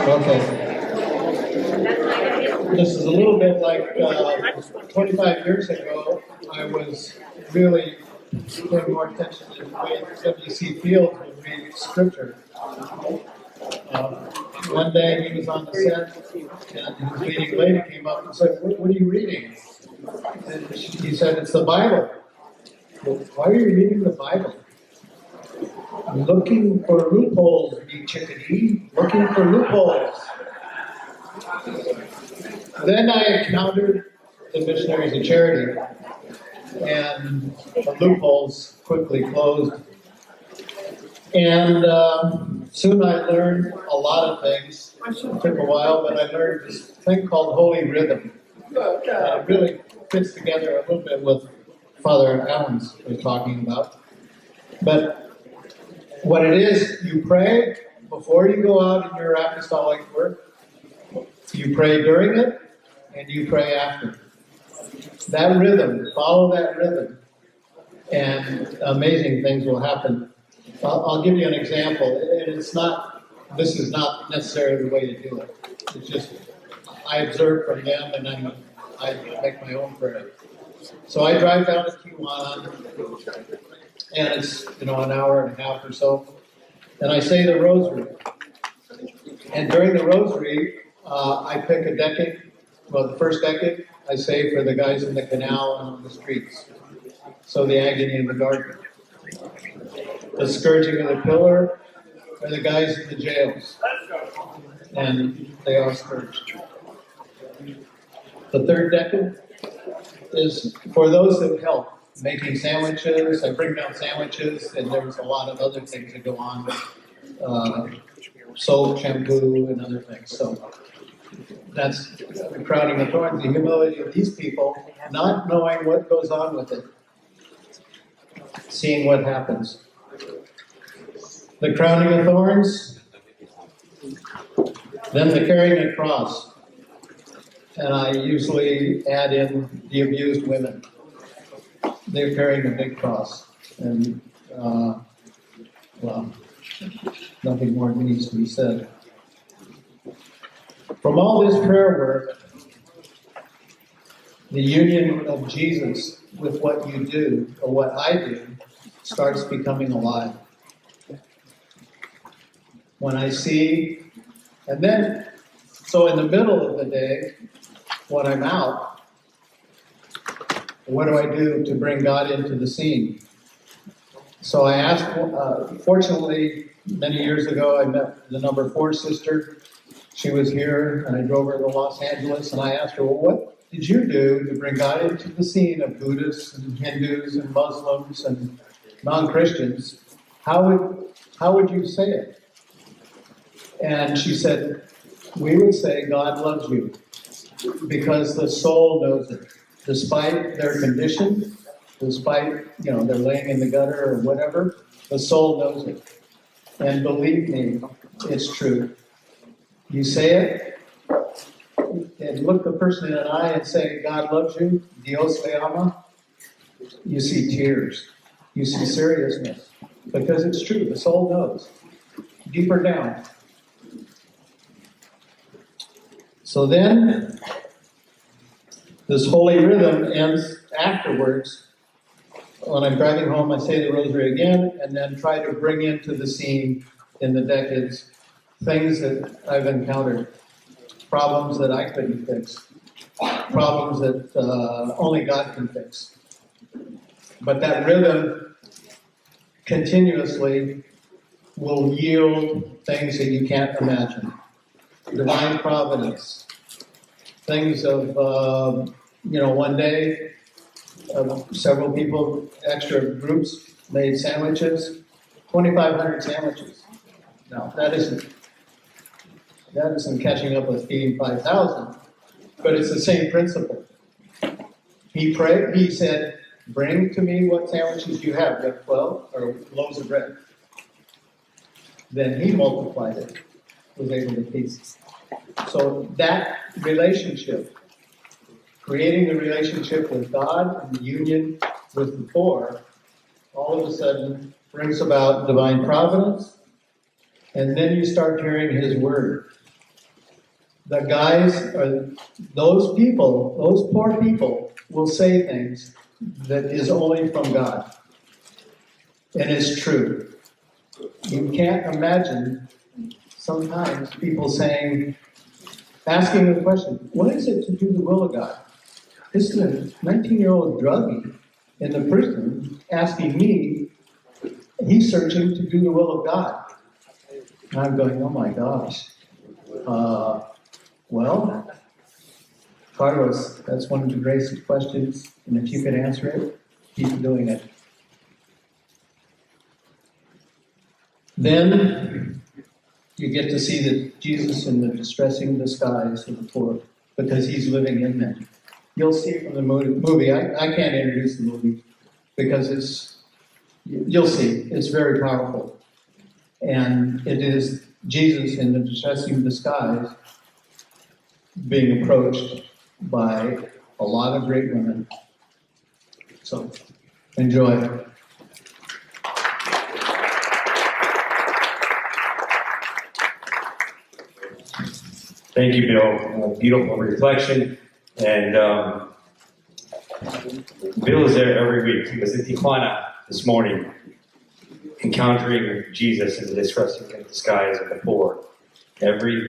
Okay. This is a little bit like 25 years ago, I was really paying more attention to the way W.C. Fields would read scripture. One day he was on the set, and his leading lady came up and said, "What are you reading?" And he said, "It's the Bible." "Well, why are you reading the Bible?" "Looking for loopholes, you chickadee, looking for loopholes." Then I encountered the Missionaries of Charity, and the loopholes quickly closed. And soon I learned a lot of things. It took a while, but I learned this thing called holy rhythm. It really fits together a little bit with Father Allen's was talking about. But what it is, you pray before you go out in your apostolic work, you pray during it, and you pray after. That rhythm, follow that rhythm, and amazing things will happen. I'll give you an example. This is not necessarily the way to do it. It's just, I observe from them, and then I make my own prayer. So I drive down to Tijuana, and it's, an hour and a half or so, and I say the rosary. And during the rosary, I pick a decade. Well, the first decade, I say for the guys in the canal and on the streets. So the agony in the garden. The scourging of the pillar are the guys in the jails. And they are scourged. The third decade is for those that help. Making sandwiches, I bring down sandwiches, and there's a lot of other things that go on. Soap, shampoo, and other things. So that's the crowning of thorns, the humility of these people, not knowing what goes on with it, seeing what happens. The crowning of thorns, then the carrying a cross. And I usually add in the abused women. They're carrying a big cross. And, nothing more needs to be said. From all this prayer work, the union of Jesus with what you do, or what I do, starts becoming alive. When I see, and then, so in the middle of the day, when I'm out, what do I do to bring God into the scene? So I asked, fortunately, many years ago, I met the number 4 sister. She was here, and I drove her to Los Angeles, and I asked her, well, what did you do to bring God into the scene of Buddhists and Hindus and Muslims and non-Christians? How would you say it? And she said, we would say God loves you because the soul knows it. Despite their condition, despite, they're laying in the gutter or whatever, the soul knows it. And believe me, it's true. You say it, and look the person in the eye and say, God loves you, Dios te ama, you see tears. You see seriousness. Because it's true, the soul knows. Deeper down. So then, this holy rhythm ends afterwards. When I'm driving home, I say the rosary again, and then try to bring into the scene in the decades things that I've encountered, problems that I couldn't fix, problems that only God can fix. But that rhythm continuously will yield things that you can't imagine. Divine providence, things of, one day, several people, extra groups made sandwiches, 2,500 sandwiches. Now, that isn't catching up with feeding 5,000, but it's the same principle. He prayed, he said, bring to me what sandwiches you have. You have 12, or loaves of bread. Then he multiplied it, was able to feed. So that relationship, creating the relationship with God and the union with the poor, all of a sudden brings about divine providence, and then you start hearing his word. the guys, or those people, those poor people, will say things that is only from God. And it's true. You can't imagine sometimes people asking the question, what is it to do the will of God? This is a 19-year-old druggie in the prison asking me, he's searching to do the will of God. And I'm going, oh my gosh. Well, Carlos, that's one of the greatest questions, and if you can answer it, keep doing it. Then you get to see that Jesus in the distressing disguise of the poor, because he's living in them. You'll see from the movie. I can't introduce the movie because you'll see, it's very powerful. And it is Jesus in the distressing disguise being approached by a lot of great women. So, enjoy. Thank you, Bill. Beautiful reflection. And Bill is there every week. He was in Tijuana this morning, encountering Jesus in the distressing disguise of the poor. Every